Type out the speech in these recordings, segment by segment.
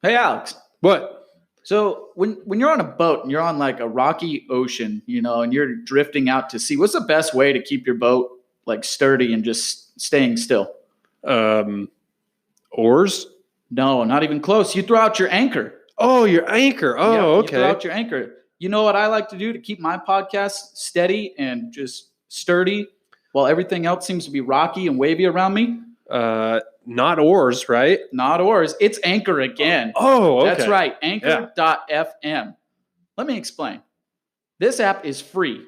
Hey, Alex. What? So when you're on a boat and you're on like a rocky ocean, and you're drifting out to sea, what's the best way to keep your boat like sturdy and just staying still? Oars? No, not even close. You throw out your anchor. Oh, your anchor. Oh, Yep, okay. You throw out your anchor. You know what I like to do to keep my podcast steady and just sturdy while everything else seems to be rocky and wavy around me? Not oars, right? Not oars. It's Anchor again. Oh, okay. That's right. Anchor.fm. Let me explain. This app is free,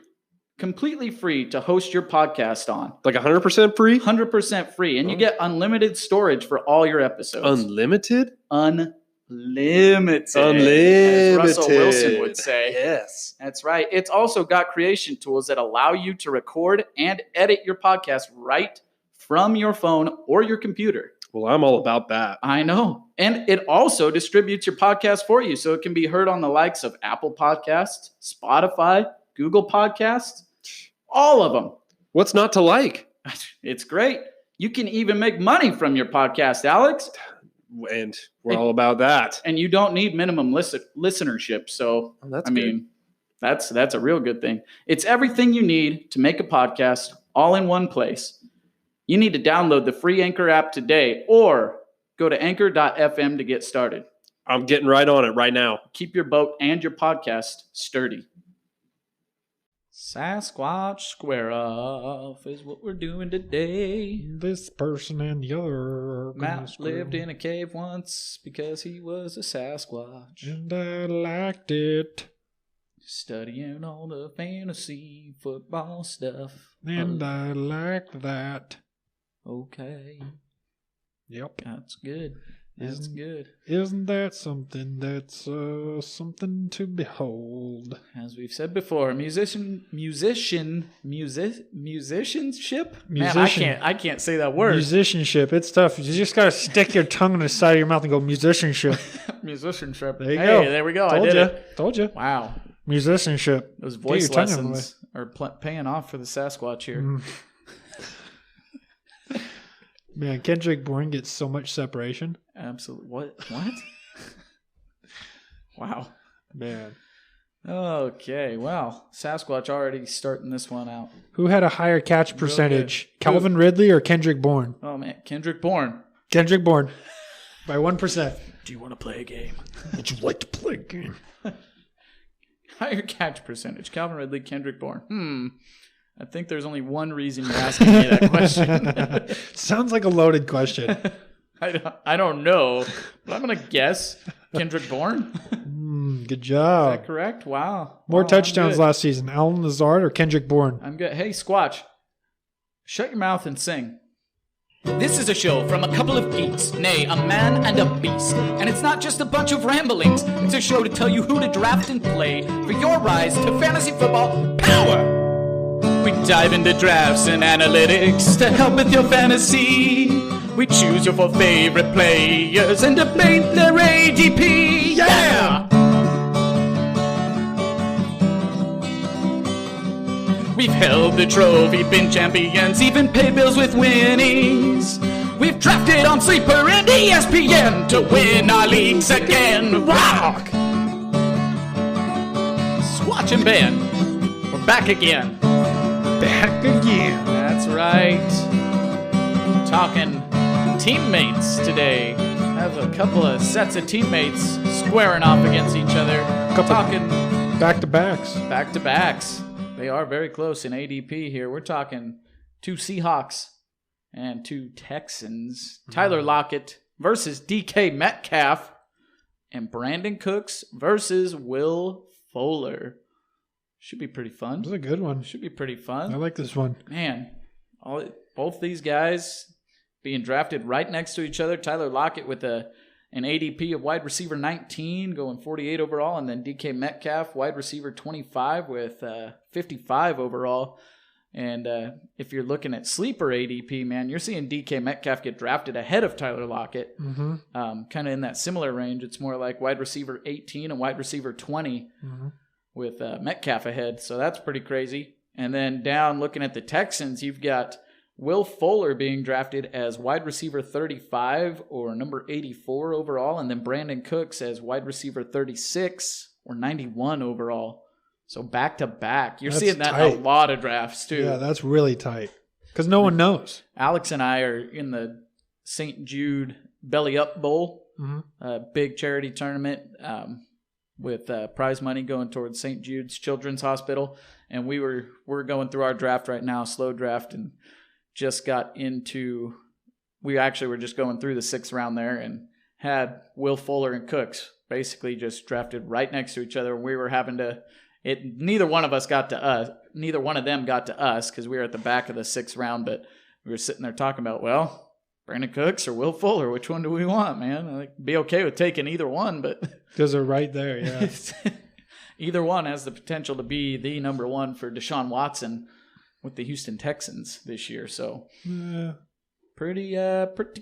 completely free to host your podcast on. Like 100% free? 100% free. And you get unlimited storage for all your episodes. Unlimited? Unlimited. Unlimited. As Russell Wilson would say. Yes. That's right. It's also got creation tools that allow you to record and edit your podcast right from your phone or your computer. Well, I'm all about that. I know. And it also distributes your podcast for you, so it can be heard on the likes of Apple Podcasts, Spotify, Google Podcasts, all of them. What's not to like? It's great. You can even make money from your podcast, Alex. And we're all about that. And you don't need minimum listenership. So, that's good. That's a real good thing. It's everything you need to make a podcast all in one place. You need to download the free Anchor app today or go to anchor.fm to get started. I'm getting right on it right now. Keep your boat and your podcast sturdy. Sasquatch Square Off is what we're doing today. This person and the other. Matt lived in a cave once because he was a Sasquatch. And I liked it. Studying all the fantasy football stuff. And I liked that. Okay. Yep. That's good. That's good. Isn't that something that's something to behold? As we've said before, musicianship. Man, I can't say that word. Musicianship. It's tough. You just gotta stick your tongue in the side of your mouth and go musicianship. Musicianship. There you go. There we go. I did it. Told you. Wow. Musicianship. Those voice lessons are paying off for the Sasquatch here. Man, Kendrick Bourne gets so much separation. Absolutely. What? Wow. Man. Okay. Well, Sasquatch already starting this one out. Who had a higher catch percentage? Calvin Ridley or Kendrick Bourne? Oh, man. Kendrick Bourne. Kendrick Bourne. By 1%. Do you want to play a game? Would you like to play a game? Higher catch percentage. Calvin Ridley, Kendrick Bourne. I think there's only one reason you're asking me that question. Sounds like a loaded question. I don't know, but I'm going to guess Kendrick Bourne. Good job. Is that correct? Wow. More touchdowns last season. Allen Lazard or Kendrick Bourne? I'm good. Hey, Squatch, shut your mouth and sing. This is a show from a couple of geeks, nay, a man and a beast. And it's not just a bunch of ramblings. It's a show to tell you who to draft and play for your rise to fantasy football power. We dive into drafts and analytics to help with your fantasy. We choose your 4 favorite players and debate their ADP. Yeah! We've held the trophy, been champions, even paid bills with winnings. We've drafted on Sleeper and ESPN to win our leagues again. Rock! Squatch and Ben, we're back again. Back again. That's right. Talking teammates today. Have a couple of sets of teammates squaring off against each other. Talking back-to-backs. Back-to-backs. They are very close in ADP here. We're talking 2 Seahawks and 2 Texans. Tyler Lockett versus DK Metcalf. And Brandin Cooks versus Will Fuller. Should be pretty fun. This is a good one. Should be pretty fun. I like this one. Man, both these guys being drafted right next to each other. Tyler Lockett with an ADP of wide receiver 19, going 48 overall, and then DK Metcalf, wide receiver 25 with 55 overall. And if you're looking at sleeper ADP, man, you're seeing DK Metcalf get drafted ahead of Tyler Lockett. Kind of in that similar range. It's more like wide receiver 18 and wide receiver 20 with Metcalf ahead. So that's pretty crazy. And then down looking at the Texans, you've got Will Fuller being drafted as wide receiver 35 or number 84 overall, and then Brandin Cooks as wide receiver 36 or 91 overall. So back to back. You're That's seeing that tight. in a lot of drafts too. Yeah, that's really tight. Because no one knows. Alex and I are in the St. Jude Belly Up Bowl, a big charity tournament with prize money going towards St. Jude's Children's Hospital. And we're going through our draft right now, slow draft, and just got into, we actually were just going through the 6th round there and had Will Fuller and Cooks basically just drafted right next to each other. We were having to, neither one of them got to us because we were at the back of the 6th round, but we were sitting there talking about, well, Brandin Cooks or Will Fuller, which one do we want, man? I'd be okay with taking either one, but Because they're right there, yeah. either one has the potential to be the number one for Deshaun Watson with the Houston Texans this year. So pretty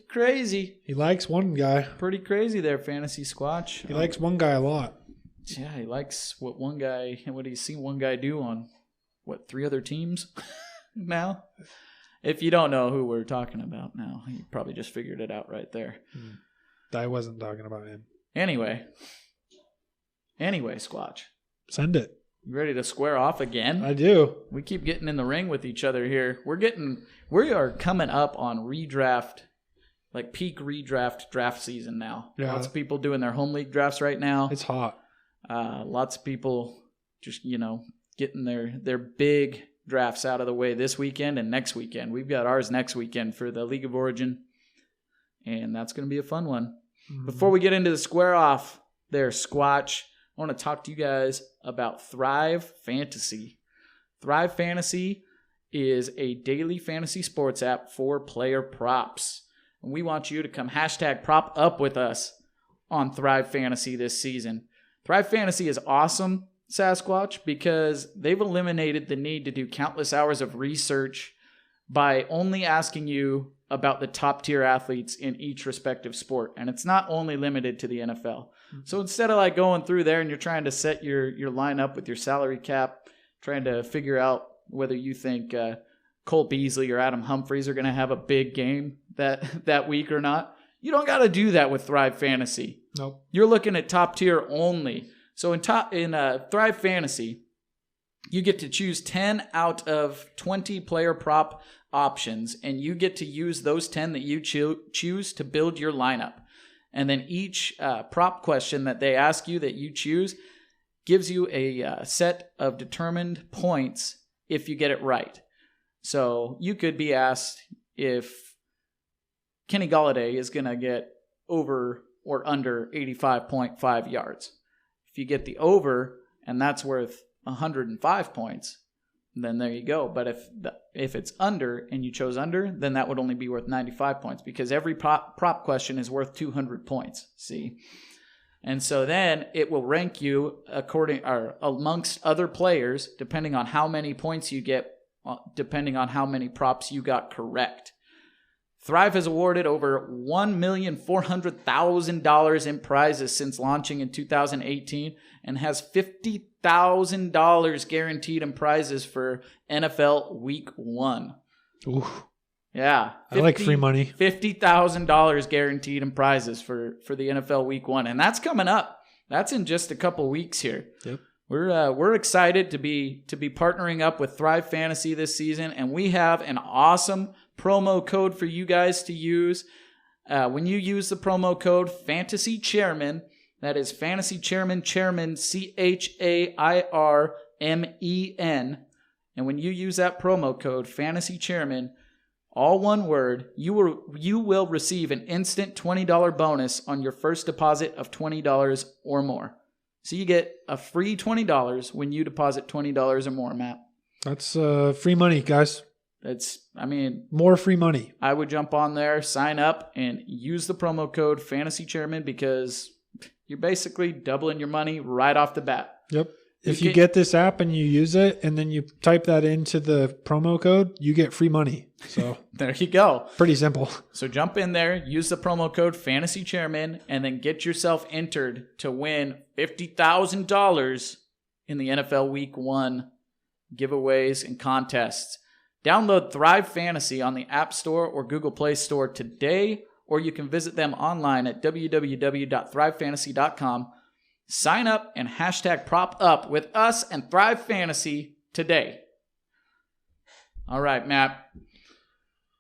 crazy. He likes one guy. Pretty crazy there, Fantasy Squatch. He likes one guy a lot. Yeah, he likes what he's seen one guy do on, 3 other teams now? If you don't know who we're talking about now, you probably just figured it out right there. I wasn't talking about him. Anyway, Squatch. Send it. You ready to square off again? I do. We keep getting in the ring with each other here. We are coming up on redraft, like peak redraft draft season now. Yeah. Lots of people doing their home league drafts right now. It's hot. Lots of people just, getting their big drafts out of the way this weekend and next weekend. We've got ours next weekend for the League of Origin, and that's going to be a fun one. Before we get into the square off there, Squatch, I want to talk to you guys about Thrive Fantasy. Thrive Fantasy is a daily fantasy sports app for player props. And we want you to come #prop up with us on Thrive Fantasy this season. Thrive Fantasy is awesome, Sasquatch, because they've eliminated the need to do countless hours of research by only asking you about the top tier athletes in each respective sport. And it's not only limited to the NFL. So instead of like going through there and you're trying to set your lineup with your salary cap, trying to figure out whether you think Cole Beasley or Adam Humphries are going to have a big game that week or not, you don't got to do that with Thrive Fantasy. Nope. You're looking at top tier only. So in Thrive Fantasy, you get to choose 10 out of 20 player prop options, and you get to use those 10 that you choose to build your lineup. And then each prop question that they ask you that you choose gives you a set of determined points if you get it right. So you could be asked if Kenny Golladay is going to get over or under 85.5 yards. If you get the over, and that's worth 105 points, then there you go. But if it's under and you chose under, then that would only be worth 95 points because every prop question is worth 200 points. See? And so then it will rank you amongst other players depending on how many points you get, depending on how many props you got correct. Thrive has awarded over $1,400,000 in prizes since launching in 2018 and has $50,000 guaranteed in prizes for NFL Week 1. Ooh. Yeah. I like free money. $50,000 guaranteed in prizes for the NFL Week 1. And that's coming up. That's in just a couple weeks here. Yep. We're excited to be partnering up with Thrive Fantasy this season, and we have an awesome promo code for you guys to use. When you use the promo code FANTASYCHAIRMEN, that is Fantasy Chairman, Chairman, CHAIRMEN, and when you use that promo code FANTASYCHAIRMEN, all one word, you will receive an instant $20 bonus on your first deposit of $20 or more. So you get a free $20 when you deposit $20 or more, Matt. That's free money, guys. More free money. I would jump on there, sign up, and use the promo code FANTASYCHAIRMEN because you're basically doubling your money right off the bat. Yep. If you get this app and you use it and then you type that into the promo code, you get free money. So there you go. Pretty simple. So jump in there, use the promo code FANTASYCHAIRMEN, and then get yourself entered to win $50,000 in the NFL Week 1 giveaways and contests. Download Thrive Fantasy on the App Store or Google Play Store today, or you can visit them online at www.thrivefantasy.com. Sign up and hashtag prop up with us and Thrive Fantasy today. All right, Matt.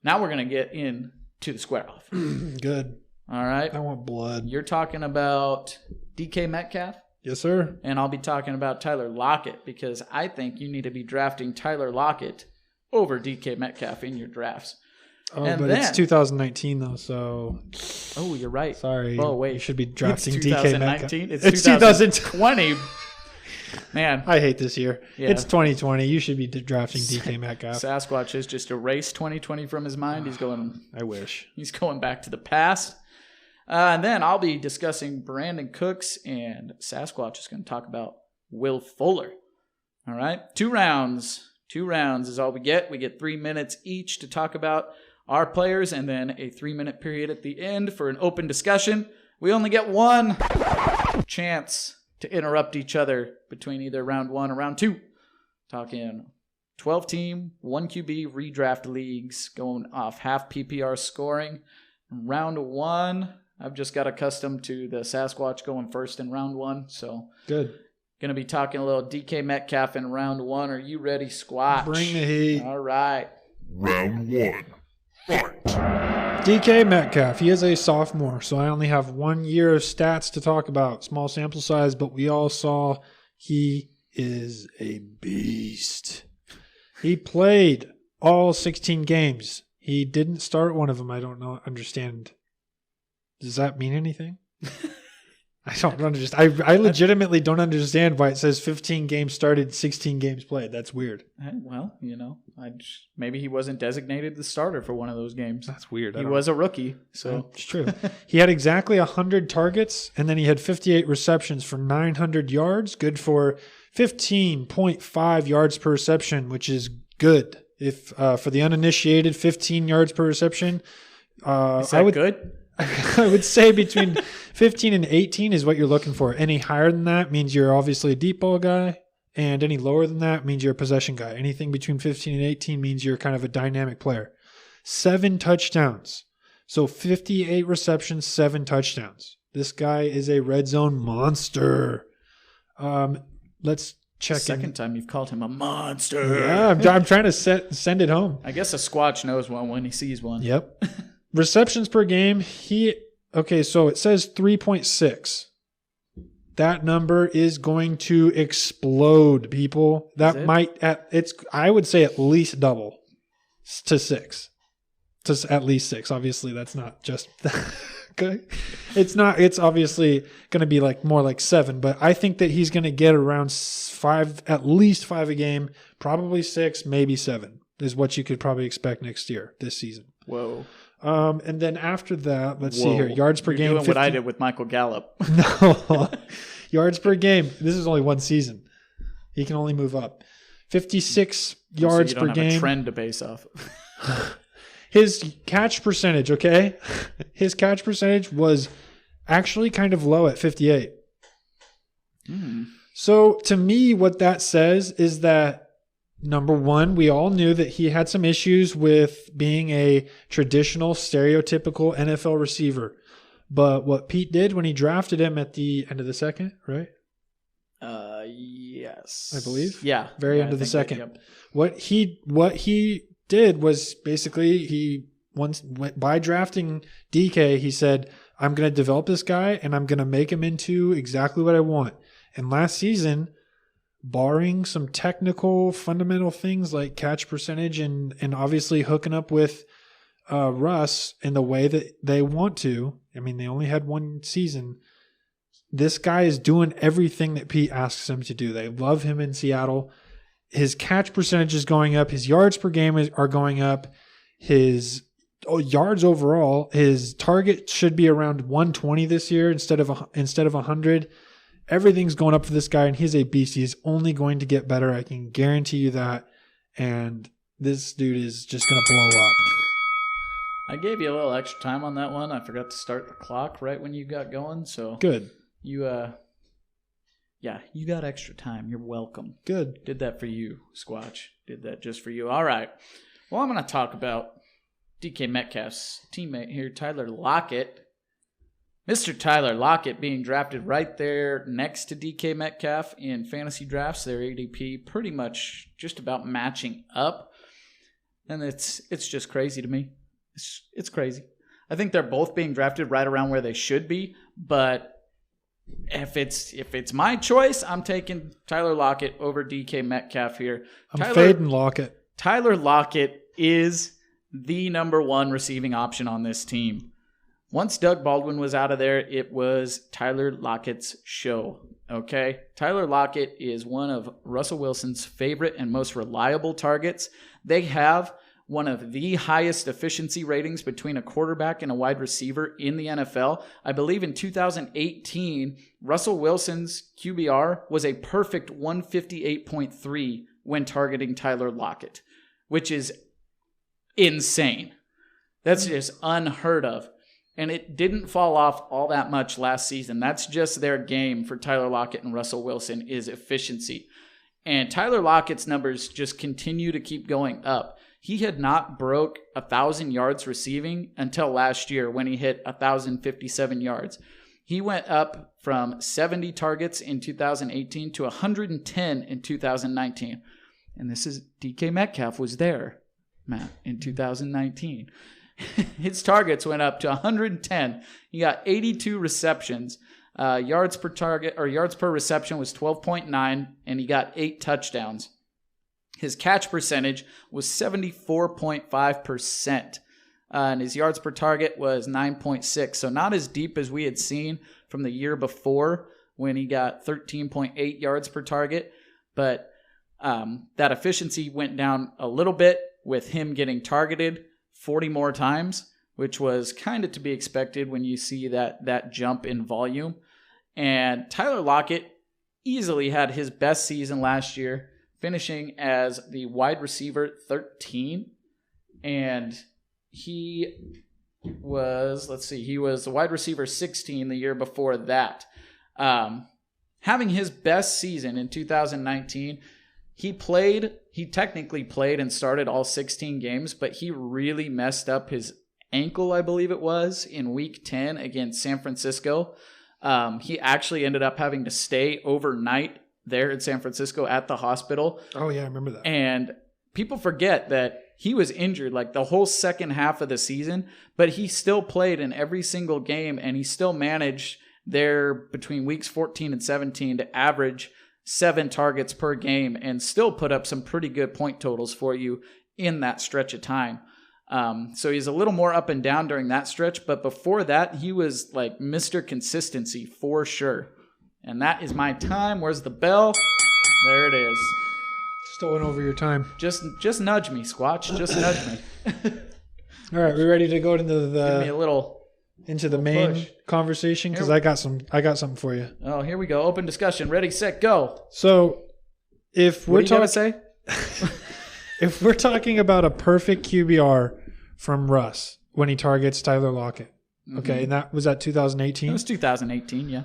Now we're going to get into the square off. Good. All right. I want blood. You're talking about DK Metcalf, Yes, sir. and I'll be talking about Tyler Lockett because I think you need to be drafting Tyler Lockett over DK Metcalf in your drafts. Oh, And but then- it's 2019 though, so Oh, you're right. sorry. Oh, wait. You should be drafting It's DK Metcalf. 2019. It's 2020. 2020. Man, I hate this year. Yeah. It's 2020. You should be drafting DK Metcalf. Sasquatch has just erased 2020 from his mind. He's going back to the past. And then I'll be discussing Brandin Cooks, and Sasquatch is going to talk about Will Fuller. All right. 2 rounds. 2 rounds is all we get. We get 3 minutes each to talk about our players, and then a 3-minute period at the end for an open discussion. We only get one chance to interrupt each other between either round 1 or round 2. Talking 12-team, 1 QB redraft leagues, going off half PPR scoring. Round 1, I've just got accustomed to the Sasquatch going first in round 1, so Good. going to be talking a little DK Metcalf in round 1. Are you ready, Squatch? Bring the heat. All right. Round 1. Fight. DK Metcalf. He is a sophomore, so I only have 1 year of stats to talk about. Small sample size, but we all saw he is a beast. He played all 16 games. He didn't start one of them. I don't understand. Does that mean anything? I don't understand. I legitimately don't understand why it says 15 games started, 16 games played. That's weird. Well, maybe he wasn't designated the starter for one of those games. That's weird. He was a rookie, so It's true. He had exactly 100 targets, and then he had 58 receptions for 900 yards, good for 15.5 yards per reception, which is good. If for the uninitiated, 15 yards per reception. is that good? I would say between 15 and 18 is what you're looking for. Any higher than that means you're obviously a deep ball guy, and any lower than that means you're a possession guy. Anything between 15 and 18 means you're kind of a dynamic player. 7 touchdowns. So 58 receptions, 7 touchdowns. This guy is a red zone monster. Let's check Second in. time you've called him a monster. Yeah, I'm trying to send it home. I guess a Squatch knows one when he sees one. Yep. Receptions per game, so it says 3.6. That number is going to explode, people. I would say at least double to 6. To at least 6. Obviously, that's not just okay. It's obviously going to be more like 7, but I think that he's going to get around 5, at least 5 a game, probably 6, maybe 7 is what you could probably expect this season. Whoa. And then after that, let's see here. Yards per You're game. doing what I did with Michael Gallup. No. Yards per game. This is only 1 season. He can only move up. 56 yards so you don't per have game. a trend to base off. His catch percentage, okay? His catch percentage was actually kind of low at 58. So to me, what that says is that number 1, we all knew that he had some issues with being a traditional, stereotypical NFL receiver. But what Pete did when he drafted him at the end of the second, right? Yes. I believe. Yeah. Very end of the second. What he did was basically by drafting DK, he said, I'm going to develop this guy and I'm going to make him into exactly what I want. And last season, barring some technical fundamental things like catch percentage and obviously hooking up with Russ in the way that they want to, I mean, they only had 1 season. This guy is doing everything that Pete asks him to do. They love him in Seattle. His catch percentage is going up. His yards per game are going up. His yards overall, his target should be around 120 this year instead of 100. Everything's going up for this guy, and he's a beast. He's only going to get better. I can guarantee you that. And this dude is just going to blow up. I gave you a little extra time on that one. I forgot to start the clock right when you got going. So Good. You got extra time. You're welcome. Good. Did that for you, Squatch. Did that just for you. All right. Well, I'm going to talk about DK Metcalf's teammate here, Tyler Lockett. Mr. Tyler Lockett being drafted right there next to DK Metcalf in fantasy drafts. Their ADP pretty much just about matching up. And it's just crazy to me. It's crazy. I think they're both being drafted right around where they should be, but if it's my choice, I'm taking Tyler Lockett over DK Metcalf here. I'm fading Lockett. Tyler Lockett is the number one receiving option on this team. Once Doug Baldwin was out of there, it was Tyler Lockett's show. Okay? Tyler Lockett is one of Russell Wilson's favorite and most reliable targets. They have one of the highest efficiency ratings between a quarterback and a wide receiver in the NFL. I believe in 2018, Russell Wilson's QBR was a perfect 158.3 when targeting Tyler Lockett, which is insane. That's just unheard of. And it didn't fall off all that much last season. That's just their game for Tyler Lockett and Russell Wilson is efficiency. And Tyler Lockett's numbers just continue to keep going up. He had not broke 1,000 yards receiving until last year when he hit 1,057 yards. He went up from 70 targets in 2018 to 110 in 2019. And this is DK Metcalf was there, Matt, in 2019. His targets went up to 110. He got 82 receptions. Yards per target or yards per reception was 12.9, and he got 8 touchdowns. His catch percentage was 74.5%, and his yards per target was 9.6. So not as deep as we had seen from the year before when he got 13.8 yards per target, but that efficiency went down a little bit with him getting targeted 40 more times, which was kind of to be expected when you see that jump in volume. And Tyler Lockett easily had his best season last year, finishing as the wide receiver 13. And he was the wide receiver 16 the year before that. Having his best season in 2019, he technically played and started all 16 games, but he really messed up his ankle, I believe it was, in week 10 against San Francisco. He actually ended up having to stay overnight there in San Francisco at the hospital. Oh, yeah, I remember that. And people forget that he was injured like the whole second half of the season, but he still played in every single game, and he still managed there between weeks 14 and 17 to average 7 targets per game and still put up some pretty good point totals for you in that stretch of time. So he's a little more up and down during that stretch, but before that, he was like Mr. Consistency for sure. And that is my time. Where's the bell? There it is. Still went over your time. Just nudge me, Squatch. Just nudge me. All right, we ready to go into Give me a little main push. conversation? Because I got something for you. Oh, here we go. Open discussion. Ready, set, go. So, if we're What do you gotta say? if we're talking about a perfect QBR from Russ when he targets Tyler Lockett, okay, and that was at 2018. It was 2018, yeah.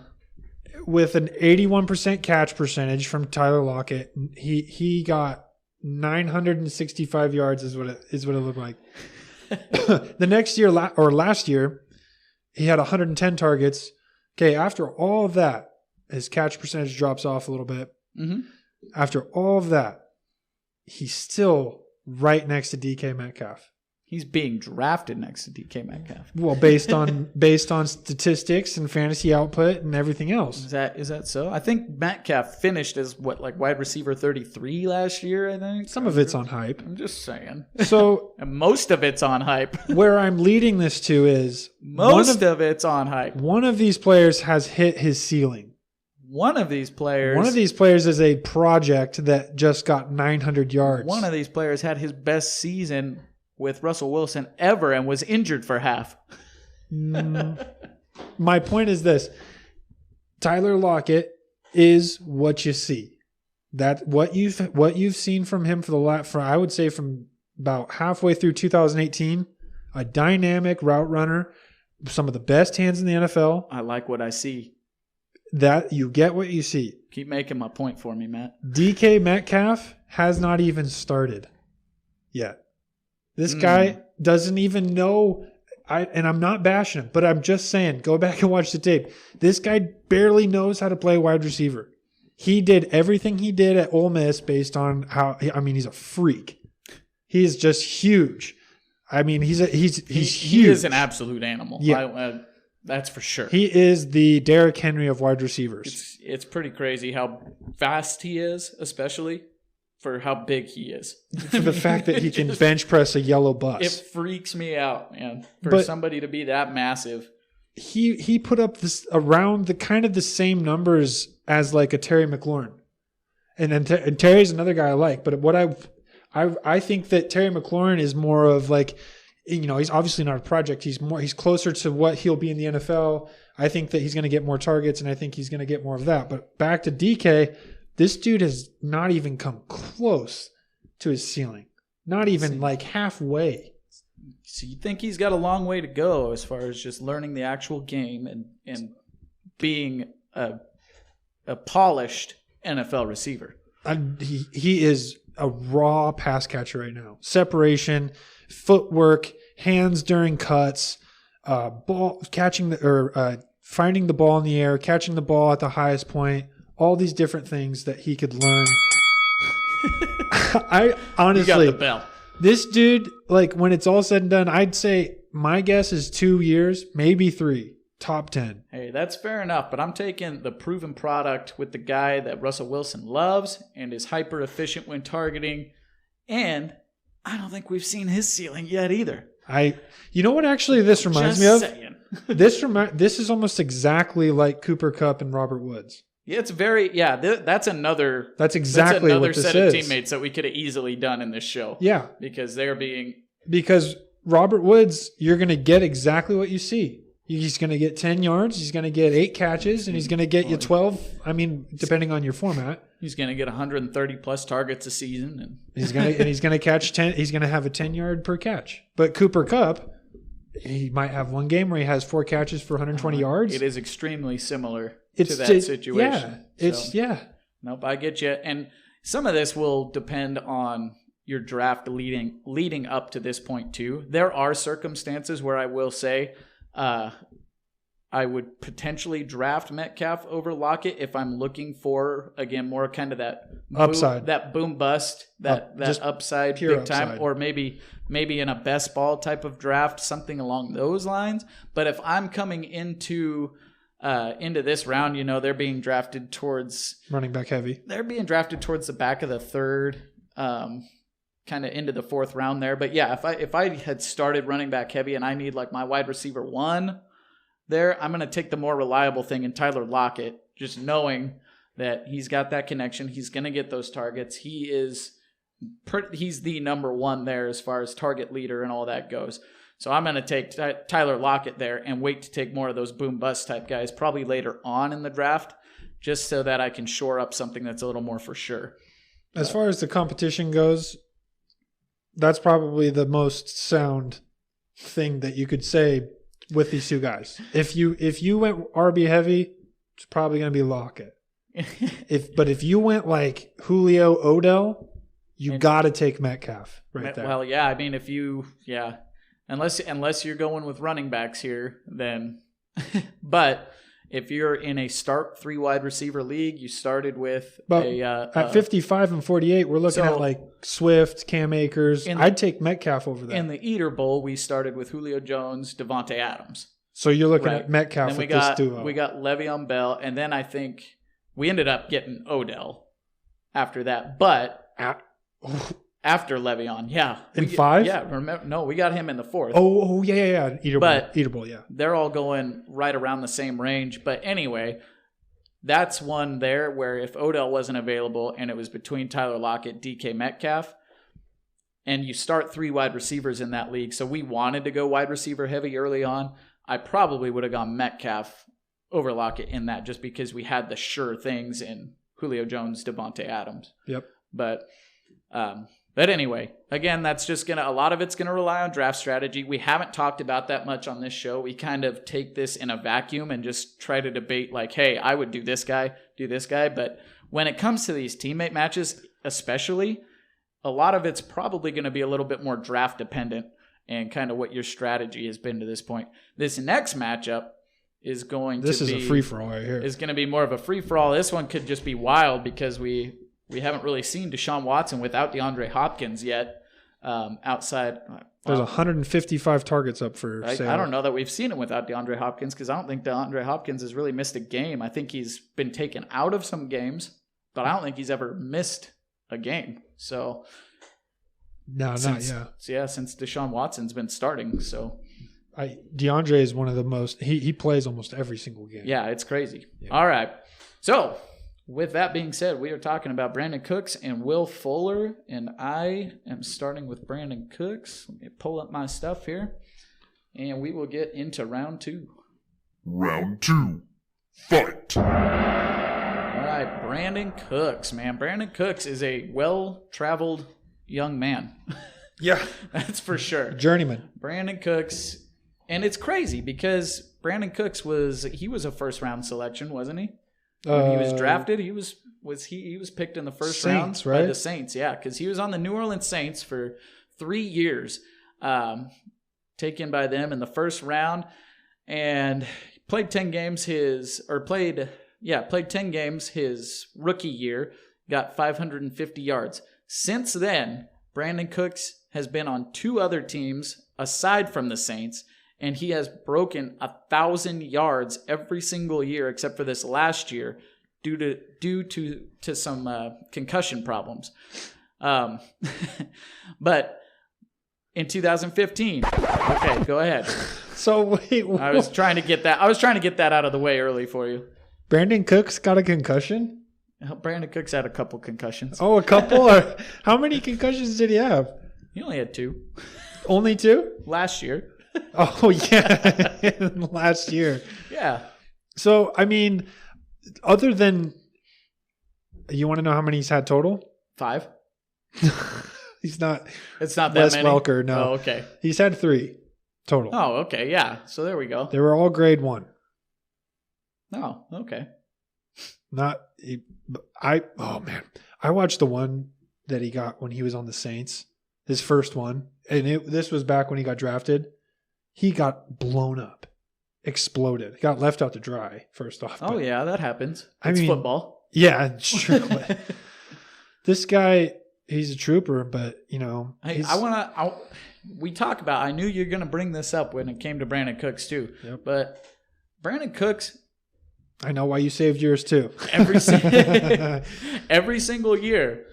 With an 81% catch percentage from Tyler Lockett, he got 965 yards is what it looked like. The next year or last year, he had 110 targets. Okay, after all of that, his catch percentage drops off a little bit. Mm-hmm. After all of that, he's still right next to DK Metcalf. He's being drafted next to DK Metcalf. Well, based on statistics and fantasy output and everything else. Is that so? I think Metcalf finished as wide receiver 33 last year, I think. Some of it's on hype. I'm just saying. So and most of it's on hype. Where I'm leading this to is most of it's on hype. One of these players has hit his ceiling. One of these players is a project that just got 900 yards. One of these players had his best season with Russell Wilson ever and was injured for half. My point is this. Tyler Lockett is what you see. That what you've seen from him I would say from about halfway through 2018, a dynamic route runner, some of the best hands in the NFL. I like what I see. That you get what you see. Keep making my point for me, Matt. DK Metcalf has not even started yet. This guy doesn't even know. And I'm not bashing him, but I'm just saying, go back and watch the tape. This guy barely knows how to play wide receiver. He did everything he did at Ole Miss based on how. I mean, he's a freak. He is just huge. I mean, he's huge. He is an absolute animal. Yeah. That's for sure. He is the Derrick Henry of wide receivers. It's pretty crazy how fast he is, especially for how big he is. For the fact that he can bench press a yellow bus. It freaks me out, man. For somebody to be that massive. He put up this around the kind of the same numbers as like a Terry McLaurin. And Terry's another guy I like, but what I think that Terry McLaurin is more of like, you know, he's obviously not a project. He's closer to what he'll be in the NFL. I think that he's going to get more targets, and I think he's going to get more of that. But back to DK, this dude has not even come close to his ceiling. Not even like halfway. So you think he's got a long way to go as far as just learning the actual game and being a polished NFL receiver. He is a raw pass catcher right now. Separation, footwork, hands during cuts, ball catching finding the ball in the air, catching the ball at the highest point. All these different things that he could learn. I honestly, you got the bell. This dude, like when it's all said and done, I'd say my guess is 2 years, maybe 3, top 10. Hey, that's fair enough, but I'm taking the proven product with the guy that Russell Wilson loves and is hyper efficient when targeting, and I don't think we've seen his ceiling yet either. You know what? Actually, this reminds me of. Saying. This is almost exactly like Cooper Kupp and Robert Woods. Yeah, it's very that's another. That's exactly what this set is. of teammates that we could have easily done in this show. Yeah, because Robert Woods, you're going to get exactly what you see. He's going to get 10 yards. He's going to get 8 catches, and he's going to get you 12. I mean, depending on your format, he's going to get 130 plus targets a season, and he's going to catch 10. He's going to have a 10-yard per catch. But Cooper Kupp, he might have one game where he has 4 catches for 120 yards. It is extremely similar to that situation. Nope, I get you. And some of this will depend on your draft leading up to this point too. There are circumstances where I will say I would potentially draft Metcalf over Lockett if I'm looking for, again, more kind of that upside, that boom bust, that upside big time, upside. Or maybe in a best ball type of draft, something along those lines. But if I'm coming into this round, you know, they're being drafted towards running back heavy. They're being drafted towards the back of the third, kind of into the 4th round there. But yeah, if I had started running back heavy and I need like my wide receiver 1 there, I'm going to take the more reliable thing in Tyler Lockett, just knowing that he's got that connection. He's going to get those targets. He's the number 1 there as far as target leader and all that goes. So I'm going to take Tyler Lockett there and wait to take more of those boom bust type guys probably later on in the draft, just so that I can shore up something that's a little more for sure. As far as the competition goes, that's probably the most sound thing that you could say with these two guys. If you went RB heavy, it's probably going to be Lockett. But if you went like Julio, Odell, you got to take Metcalf right there. Well, yeah, I mean, unless you're going with running backs here, then. But if you're in a start 3 wide receiver league, you started with at 55 and 48, we're looking at like Swift, Cam Akers. I'd take Metcalf over that. In the Eater Bowl, we started with Julio Jones, Devontae Adams. So you're looking at Metcalf with this duo. We got Le'Veon Bell, and then I think we ended up getting Odell after that. But after Le'Veon, yeah. In 5? Yeah, remember? No, we got him in the 4th. Oh, yeah. Eater Bowl, yeah. They're all going right around the same range. But anyway, that's one there where if Odell wasn't available and it was between Tyler Lockett, DK Metcalf, and you start 3 wide receivers in that league, so we wanted to go wide receiver heavy early on, I probably would have gone Metcalf over Lockett in that just because we had the sure things in Julio Jones, Devontae Adams. Yep. But anyway, again, that's just a lot of it's going to rely on draft strategy. We haven't talked about that much on this show. We kind of take this in a vacuum and just try to debate like, hey, I would do this guy. But when it comes to these teammate matches, especially, a lot of it's probably going to be a little bit more draft dependent and kind of what your strategy has been to this point. This next matchup is going This to be... is a free-for-all right here. Is going to be more of a free-for-all. This one could just be wild because we haven't really seen Deshaun Watson without DeAndre Hopkins yet outside... There's 155 targets up for sale. I don't know that we've seen him without DeAndre Hopkins because I don't think DeAndre Hopkins has really missed a game. I think he's been taken out of some games, but I don't think he's ever missed a game. So... No, since Deshaun Watson's been starting, so DeAndre is one of the most. He plays almost every single game. Yeah, it's crazy. Yeah. All right, so with that being said, we are talking about Brandin Cooks and Will Fuller, and I am starting with Brandin Cooks. Let me pull up my stuff here, and we will get into round 2. Round 2. Fight. All right, Brandin Cooks, man. Brandin Cooks is a well-traveled young man. Yeah. That's for sure. Journeyman. Brandin Cooks, and it's crazy because Brandin Cooks was a first round selection, wasn't he? When he was drafted, he was picked in the first round by the Saints, yeah, because he was on the New Orleans Saints for 3 years, taken by them in the first round, and played 10 games his rookie year, got 550 yards. Since then, Brandin Cooks has been on 2 other teams aside from the Saints, and he has broken 1,000 yards every single year except for this last year due to some concussion problems. But in 2015, okay, go ahead. So wait, I was trying to get that out of the way early for you. Brandin Cooks got a concussion? Brandin Cooks had a couple concussions. Oh, a couple? Or how many concussions did he have? He only had 2. Only 2? Last year. Oh, yeah. Last year. Yeah. So, I mean, other than... You want to know how many he's had total? 5. He's not... It's not that Wes many? Welker, no. Oh, okay. He's had 3 total. Oh, okay. Yeah. So there we go. They were all grade 1. Oh, okay. I watched the one that he got when he was on the Saints, his first one, and this was back when he got drafted. He got blown up, exploded, got left out to dry. First off, Oh yeah, that happens. I It's mean, football. Yeah, it's true. But this guy, he's a trooper, but Hey, we talk about. I knew you're going to bring this up when it came to Brandin Cooks too. Yep. But Brandin Cooks. I know why you saved yours too. Every single year,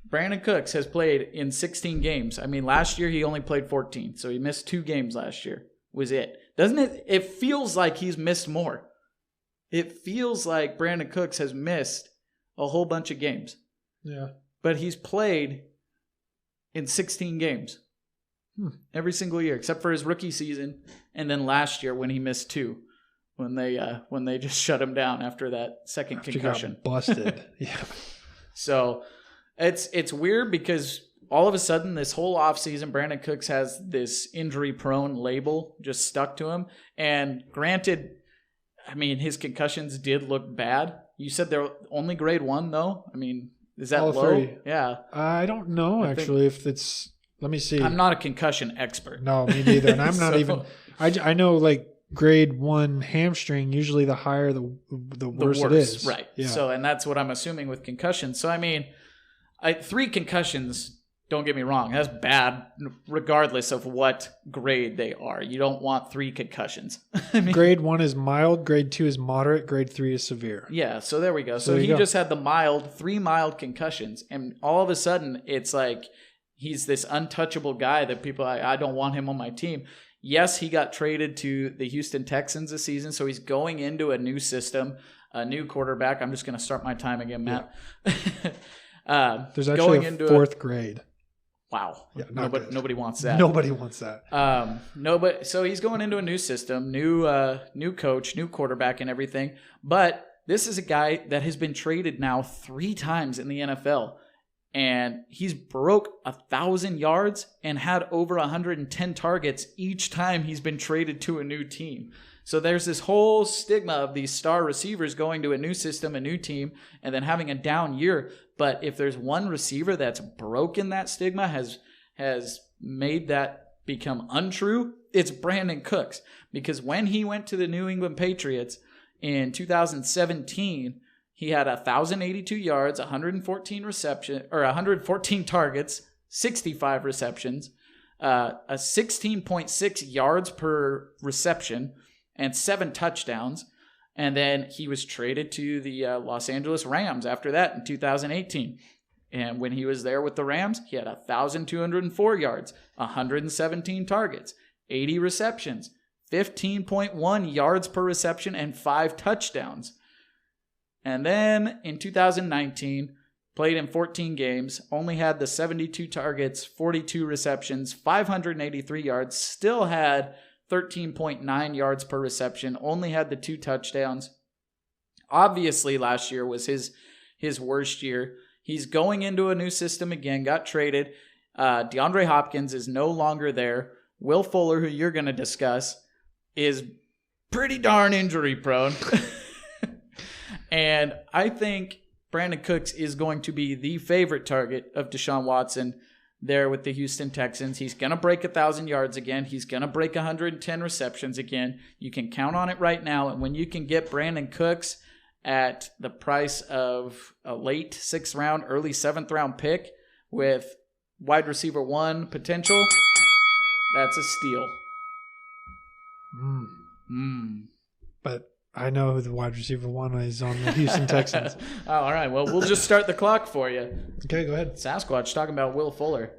Brandin Cooks has played in 16 games. I mean, last year he only played 14, so he missed 2 games last year. Was it? Doesn't it? It feels like he's missed more. It feels like Brandin Cooks has missed a whole bunch of games. Yeah. But he's played in 16 games every single year, except for his rookie season, and then last year when he missed 2. When they just shut him down after that second concussion. Got busted. Yeah. So it's weird because all of a sudden this whole offseason, Brandin Cooks has this injury-prone label just stuck to him. And granted, I mean, his concussions did look bad. You said they're only grade 1, though? I mean, is that All low? 3. Yeah. I don't know, actually, if it's... Let me see. I'm not a concussion expert. No, me neither. And I'm not even... I know, like, grade 1 hamstring, usually the higher the worse it is. Right. Yeah. So, and that's what I'm assuming with concussions. So, I mean, 3 concussions, don't get me wrong, that's bad regardless of what grade they are. You don't want 3 concussions. I mean, grade 1 is mild, grade 2 is moderate, grade 3 is severe. Yeah, so there we go. So he just had the 3 mild concussions, and all of a sudden it's like he's this untouchable guy that people, I don't want him on my team. Yes, he got traded to the Houston Texans this season, so he's going into a new system, a new quarterback. I'm just going to start my time again, Matt. Yeah. There's actually a 4th grade. Wow. Yeah, nobody wants that. Nobody wants that. So he's going into a new system, new coach, new quarterback and everything. But this is a guy that has been traded now 3 times in the NFL. And he's broke 1,000 yards and had over 110 targets each time he's been traded to a new team. So there's this whole stigma of these star receivers going to a new system, a new team, and then having a down year. But if there's one receiver that's broken that stigma, has made that become untrue, it's Brandin Cooks. Because when he went to the New England Patriots in 2017, he had 1,082 yards, 114 targets, 65 receptions, a 16.6 yards per reception, and 7 touchdowns. And then he was traded to the Los Angeles Rams after that in 2018. And when he was there with the Rams, he had 1,204 yards, 117 targets, 80 receptions, 15.1 yards per reception, and 5 touchdowns. And then in 2019, played in 14 games, only had the 72 targets, 42 receptions, 583 yards, still had 13.9 yards per reception, only had the 2 touchdowns. Obviously, last year was his worst year. He's going into a new system again, got traded. DeAndre Hopkins is no longer there. Will Fuller, who you're going to discuss, is pretty darn injury prone. And I think Brandin Cooks is going to be the favorite target of Deshaun Watson there with the Houston Texans. He's going to break 1,000 yards again. He's going to break 110 receptions again. You can count on it right now. And when you can get Brandin Cooks at the price of a late 6th round, early 7th round pick with wide receiver 1 potential, that's a steal. But I know who the wide receiver 1 is on the Houston Texans. Oh, all right. Well, we'll just start the clock for you. Okay, go ahead. Sasquatch talking about Will Fuller.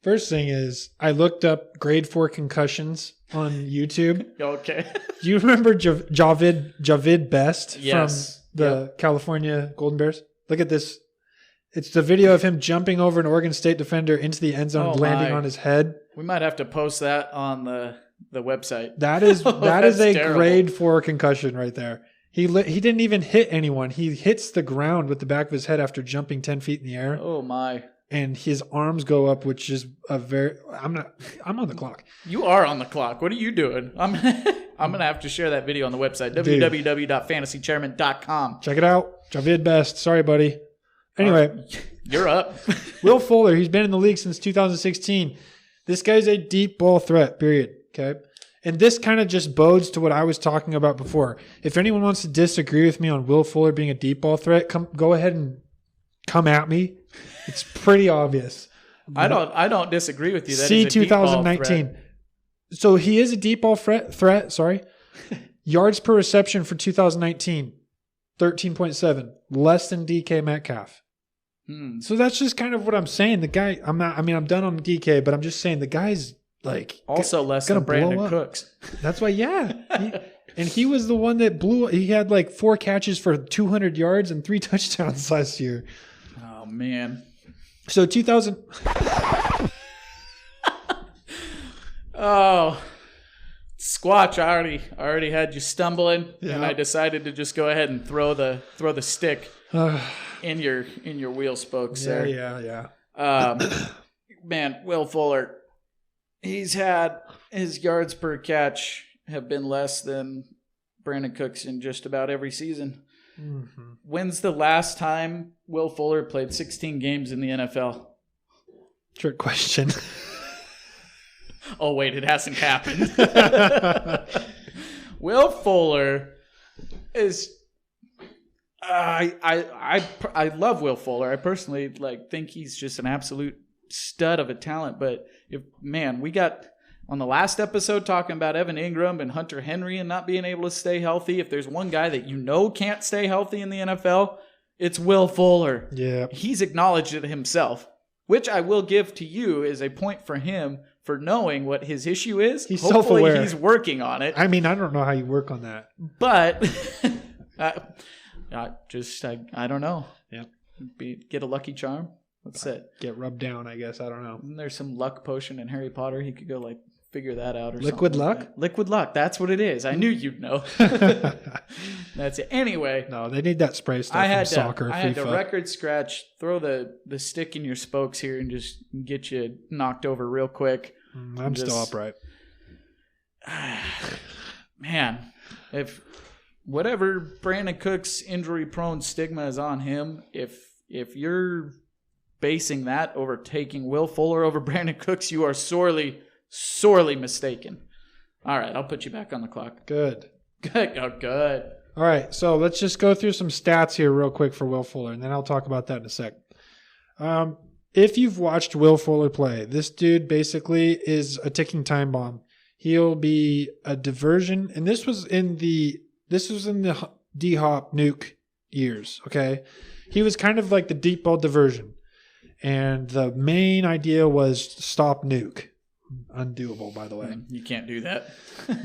First thing is, I looked up grade 4 concussions on YouTube. Okay. Do you remember Javid Best Yes. from the California Golden Bears? Look at this. It's the video of him jumping over an Oregon State defender into the end zone, landing on his head. We might have to post that on the website. That is That's a terrible. grade 4 concussion right there. He didn't even hit anyone. He hits the ground with the back of his head after jumping 10 feet in the air. Oh my. And his arms go up, which is I'm on the clock. You are on the clock. What are you doing? I'm going to have to share that video on the website, www.fantasychairmen.com. Check it out. Javid Best. Sorry, buddy. Anyway, You're up. Will Fuller, he's been in the league since 2016. This guy's a deep ball threat, period. Okay. And this kind of just bodes to what I was talking about before. If anyone wants to disagree with me on Will Fuller being a deep ball threat, go ahead and come at me. It's pretty obvious. I don't disagree with you. That See is a deep ball 2019. threat. So he is a deep ball threat. Sorry. Yards per reception for 2019, 13.7, less than DK Metcalf. So that's just kind of what I'm saying. The guy, I'm done on DK, but I'm just saying the guy's like Also less gonna than Brandin blow up. Cooks. That's why, and he was the one that blew. He had like 4 catches for 200 yards and 3 touchdowns last year. Oh, man. So 2000. Oh, Squatch! I already had you stumbling, and I decided to just go ahead and throw the stick in your wheel spokes there. Yeah. Man, Will Fuller, he's had his yards per catch have been less than Brandin Cooks in just about every season. Mm-hmm. When's the last time Will Fuller played 16 games in the NFL? Trick question. Oh, wait, it hasn't happened. Will Fuller is... I love Will Fuller. I personally think he's just an absolute stud of a talent. But we got on the last episode talking about Evan Ingram and Hunter Henry and not being able to stay healthy. If there's one guy that can't stay healthy in the NFL, it's Will Fuller. Yeah. He's acknowledged it himself, which I will give to you as a point for him for knowing what his issue is. He's Hopefully self-aware. he's working on it. I don't know how you work on that. But I don't know. Yep. Get a lucky charm. What's it? Get rubbed down, I guess. I don't know. Isn't there some luck potion in Harry Potter? He could go figure that out or Liquid something. luck? Like Liquid luck. That's what it is. I knew you'd know. That's it. Anyway, No, they need that spray stuff I from had soccer. to FIFA. record scratch, throw the stick in your spokes here and just get you knocked over real quick. I'm still Just- upright. Man, if whatever Brandin Cooks' injury-prone stigma is on him, if you're basing that over taking Will Fuller over Brandin Cooks, you are sorely, sorely mistaken. All right, I'll put you back on the clock. Good. Good. Oh, good. All right, so let's just go through some stats here real quick for Will Fuller, and then I'll talk about that in a sec. If you've watched Will Fuller play, this dude basically is a ticking time bomb. He'll be a diversion, and this was in the D-Hop nuke years, okay? He was kind of like the deep ball diversion, and the main idea was stop nuke. Undoable, by the way. You can't do that.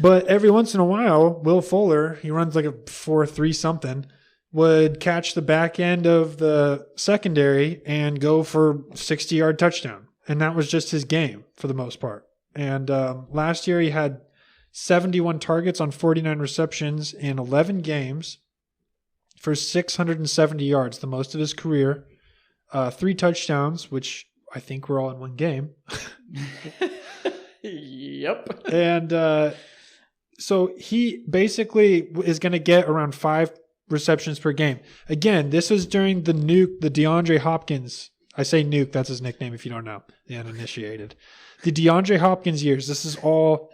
But every once in a while, Will Fuller, he runs like a 4.3 something, would catch the back end of the secondary and go for 60-yard touchdown. And that was just his game for the most part. And last year he had 71 targets on 49 receptions in 11 games for 670 yards, the most of his career. 3 touchdowns, which I think were all in one game. Yep. And so he basically is going to get around 5 receptions per game. Again, this was during the DeAndre Hopkins. I say nuke, that's his nickname if you don't know, the uninitiated. The DeAndre Hopkins years, this is all,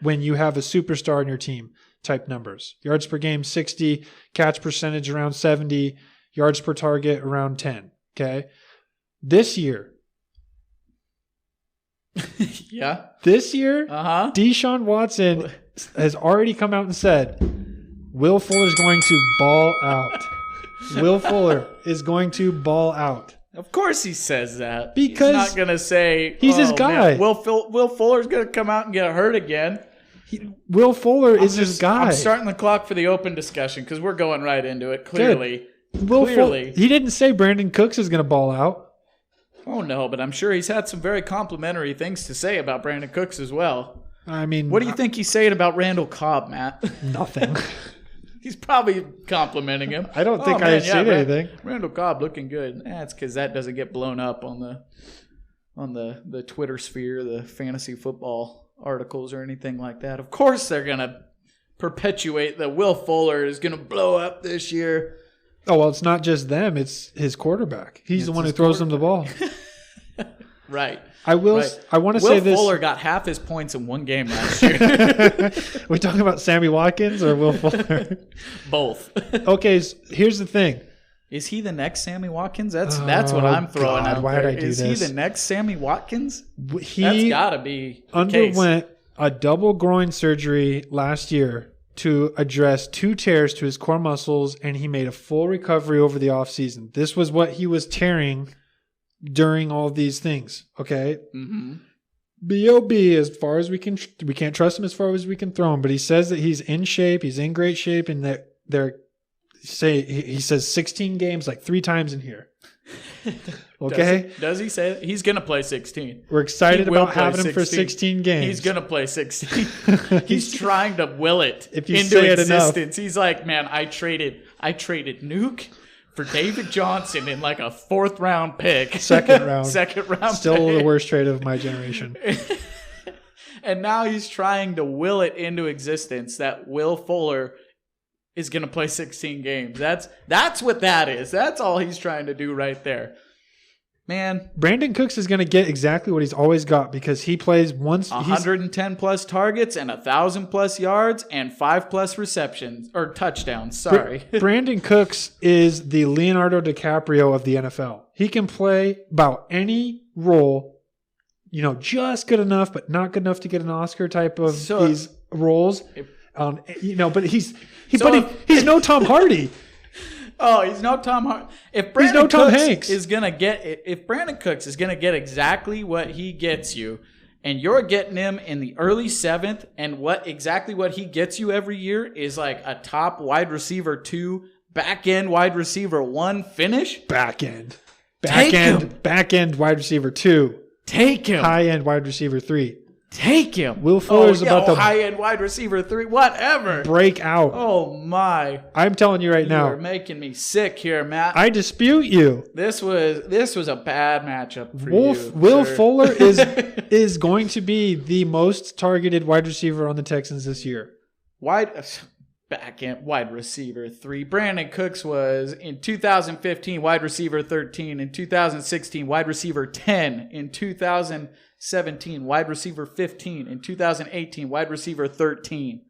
when you have a superstar in your team type numbers. Yards per game, 60, catch percentage around 70, yards per target around 10. Okay. This year, yeah. This year, Uh-huh. Deshaun Watson has already come out and said, Will Fuller's going to ball out. Will Fuller is going to ball out. Of course he says that. Because he's not going to say he's his guy. Man, Will Fuller's going to come out and get hurt again. Will Fuller is his guy. I'm starting the clock for the open discussion because we're going right into it. Clearly. Clearly. He didn't say Brandin Cooks is going to ball out. Oh, no, but I'm sure he's had some very complimentary things to say about Brandin Cooks as well. I mean, what do you think he's saying about Randall Cobb, Matt? Nothing. He's probably complimenting him. I don't think I said anything. Randall Cobb looking good. It's because that doesn't get blown up on the Twitter sphere, the fantasy football articles or anything like that. Of course they're going to perpetuate that Will Fuller is going to blow up this year. Oh, well, it's not just them. It's his quarterback. He's the one who throws them the ball. Right. I want to say this. Will Fuller got half his points in one game last year. We talking about Sammy Watkins or Will Fuller? Both. Okay, so here's the thing. Is he the next Sammy Watkins? That's what I'm throwing out. Why did I do this? Is he the next Sammy Watkins? He That's got to be the underwent case. a double groin surgery last year to address 2 tears to his core muscles, and he made a full recovery over the offseason. This was what he was tearing during all these things, okay? Mm-hmm. B.O.B. as far as we can't trust him as far as we can throw him, but he says that he's in shape, he's in great shape, and that he says 16 games like 3 times in here. Okay? Does he say he's going to play 16? We're excited about having him for 16 games. He's going to play 16. He's trying to will it if you into say it existence. Enough. He's like, man, I traded Nuke for David Johnson in like a 4th round pick. Second round. Still the worst trade of my generation. And now he's trying to will it into existence that Will Fuller is going to play 16 games. That's what that is. That's all he's trying to do right there. Man. Brandin Cooks is going to get exactly what he's always got because he plays 110 plus targets and 1,000 plus yards and 5 plus receptions or touchdowns. Sorry. Brandin Cooks is the Leonardo DiCaprio of the NFL. He can play about any role, just good enough, but not good enough to get an Oscar type of these roles. But he's no Tom Hardy. Oh, he's no Tom Hardy. If Brandin Cooks is gonna get exactly what he gets you, and you're getting him in the early 7th, and what he gets you every year is like a top wide receiver 2, back end wide receiver 1 finish. Back end wide receiver 2. Take him. High end wide receiver 3. Take him. Will Fuller's about to high-end wide receiver 3, whatever. Break out. Oh, my. I'm telling you right now. You're making me sick here, Matt. I dispute you. This was a bad matchup for you. Will Fuller is going to be the most targeted wide receiver on the Texans this year. back end wide receiver 3. Brandin Cooks was in 2015 wide receiver 13, in 2016 wide receiver 10, in 2017 wide receiver 15, in 2018 wide receiver 13.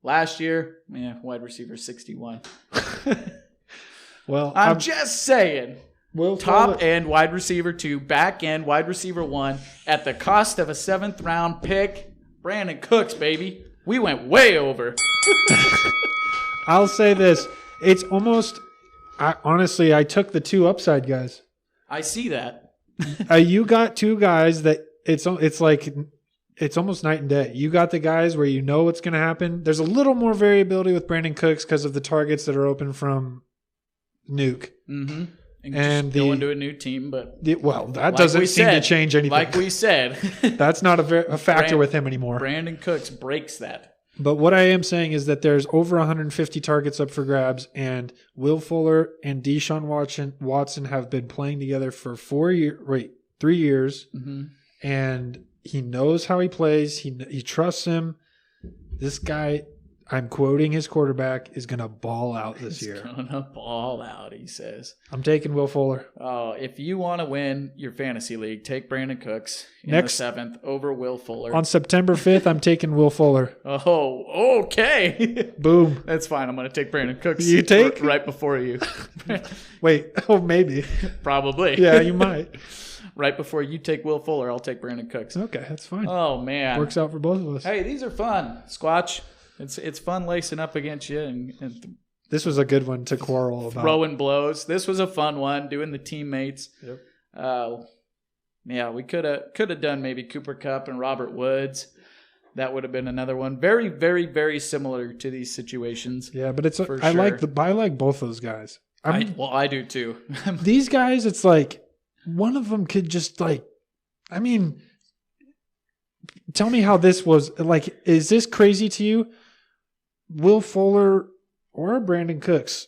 Last year, wide receiver 61. Well, I'm just saying. Will Top Fuller- end wide receiver 2, back end wide receiver 1 at the cost of a 7th round pick. Brandin Cooks, baby. We went way over. I'll say this. It's almost, honestly, I took the 2 upside guys. I see that. You got 2 guys that it's like, it's almost night and day. You got the guys where you know what's going to happen. There's a little more variability with Brandin Cooks because of the targets that are open from Nuke. Mm-hmm. And go into a new team, but that like doesn't we seem said, to change anything. Like we said, That's not a factor with him anymore. Brandin Cooks breaks that. But what I am saying is that there's over 150 targets up for grabs, and Will Fuller and Deshaun Watson have been playing together for 3 years, Mm-hmm. and he knows how he plays. He trusts him. This guy, I'm quoting his quarterback, is going to ball out this year. He's going to ball out, he says. I'm taking Will Fuller. Oh, if you want to win your fantasy league, take Brandin Cooks in Next- the 7th over Will Fuller. On September 5th, I'm taking Will Fuller. Oh, okay. Boom. That's fine. I'm going to take Brandin Cooks. You take? Right before you. Wait. Oh, maybe. Probably. Yeah, you might. Right before you take Will Fuller, I'll take Brandin Cooks. Okay, that's fine. Oh, man. Works out for both of us. Hey, these are fun. Squatch, it's fun lacing up against you and This was a good one to quarrel about. throwing blows. This was a fun one, doing the teammates. Yep. Yeah, we could have done maybe Cooper Kupp and Robert Woods. That would have been another one. Very, very, very similar to these situations. Yeah, but it's For I sure. like both those guys. I do too. These guys, it's like one of them could just like, I mean, tell me how this was like. Is this crazy to you? Will Fuller or Brandin Cooks,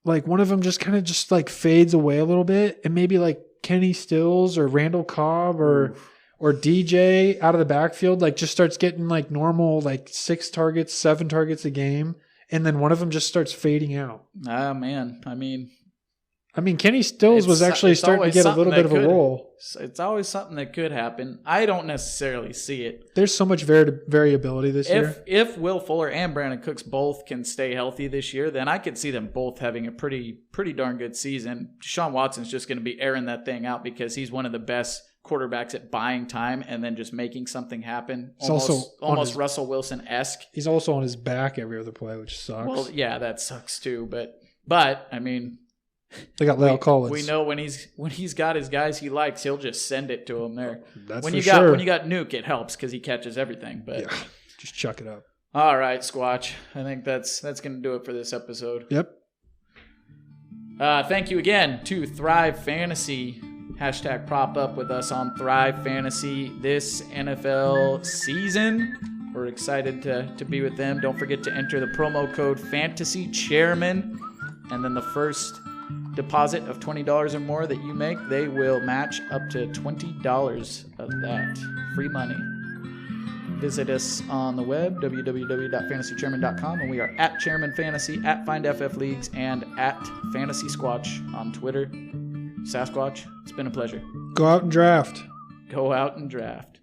like one of them just kind of just like fades away a little bit, and maybe like Kenny Stills or Randall Cobb or DJ out of the backfield, like just starts getting like normal, like 6 targets, 7 targets a game. And then one of them just starts fading out. Ah, man. I mean, Kenny Stills was actually starting to get a little bit of a role. It's always something that could happen. I don't necessarily see it. There's so much variability this year. If Will Fuller and Brandin Cooks both can stay healthy this year, then I could see them both having a pretty darn good season. Deshaun Watson's just going to be airing that thing out because he's one of the best quarterbacks at buying time and then just making something happen. Almost Russell Wilson-esque. He's also on his back every other play, which sucks. Well, yeah, that sucks too. But I mean, they got Lyle Collins. We know when he's got his guys he likes, he'll just send it to them there. That's when for you sure. When you got Nuke, it helps because he catches everything. But yeah, just chuck it up. All right, Squatch. I think that's going to do it for this episode. Yep. Thank you again to Thrive Fantasy. Hashtag prop up with us on Thrive Fantasy this NFL season. We're excited to be with them. Don't forget to enter the promo code FANTASYCHAIRMEN. And then the first deposit of $20 or more that you make, they will match up to $20 of that. Free money. Visit us on the web, www.fantasychairmen.com, and we are at Chairman Fantasy, at FindFF Leagues, and at Fantasy Squatch on Twitter. Sasquatch, it's been a pleasure. Go out and draft. Go out and draft.